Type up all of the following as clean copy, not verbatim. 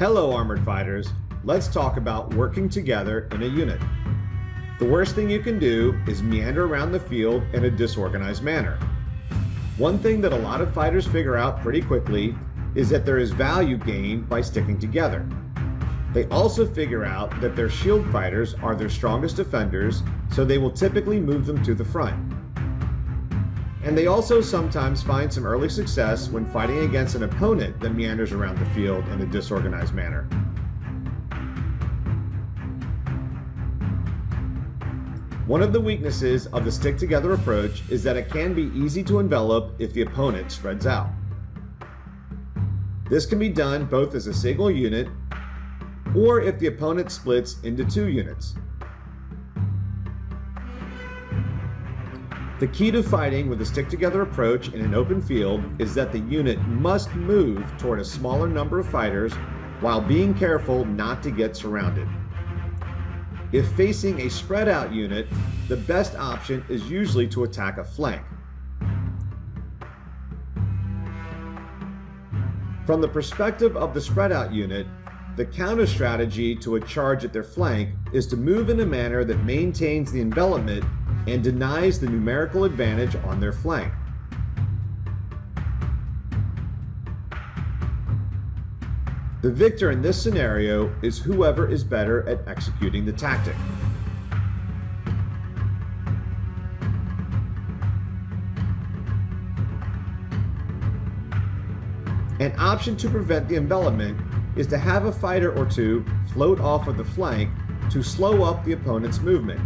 Hello armored fighters, let's talk about working together in a unit. The worst thing you can do is meander around the field in a disorganized manner. One thing that a lot of fighters figure out pretty quickly is that there is value gained by sticking together. They also figure out that their shield fighters are their strongest defenders, so they will typically move them to the front. And they also sometimes find some early success when fighting against an opponent that meanders around the field in a disorganized manner. One of the weaknesses of the stick-together approach is that it can be easy to envelop if the opponent spreads out. This can be done both as a single unit or if the opponent splits into two units. The key to fighting with a stick-together approach in an open field is that the unit must move toward a smaller number of fighters while being careful not to get surrounded. If facing a spread-out unit, the best option is usually to attack a flank. From the perspective of the spread-out unit, the counter strategy to a charge at their flank is to move in a manner that maintains the envelopment and denies the numerical advantage on their flank. The victor in this scenario is whoever is better at executing the tactic. An option to prevent the envelopment is to have a fighter or two float off of the flank to slow up the opponent's movement.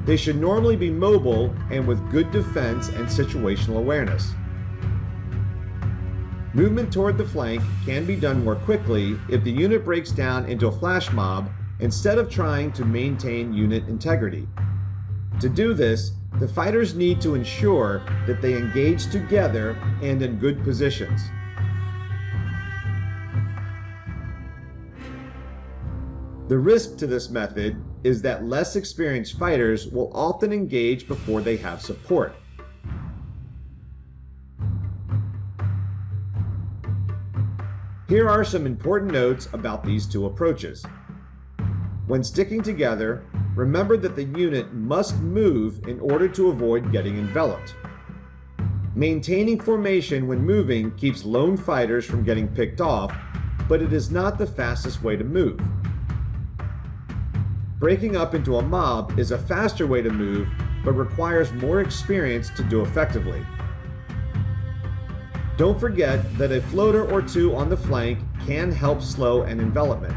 They should normally be mobile and with good defense and situational awareness. Movement toward the flank can be done more quickly if the unit breaks down into a flash mob instead of trying to maintain unit integrity. To do this, the fighters need to ensure that they engage together and in good positions. The risk to this method is that less experienced fighters will often engage before they have support. Here are some important notes about these two approaches. When sticking together, remember that the unit must move in order to avoid getting enveloped. Maintaining formation when moving keeps lone fighters from getting picked off, but it is not the fastest way to move. Breaking up into a mob is a faster way to move, but requires more experience to do effectively. Don't forget that a floater or two on the flank can help slow an envelopment.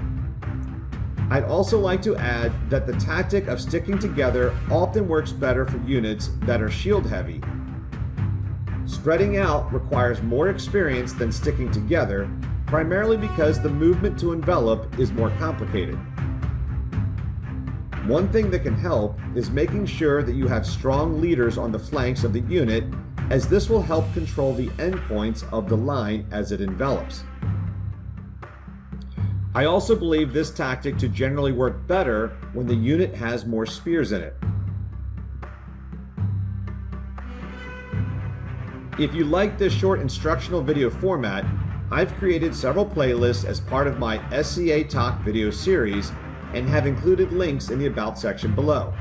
I'd also like to add that the tactic of sticking together often works better for units that are shield heavy. Spreading out requires more experience than sticking together, primarily because the movement to envelop is more complicated. One thing that can help is making sure that you have strong leaders on the flanks of the unit, as this will help control the endpoints of the line as it envelops. I also believe this tactic to generally work better when the unit has more spears in it. If you like this short instructional video format, I've created several playlists as part of my SCATok video series and have included links in the About section below.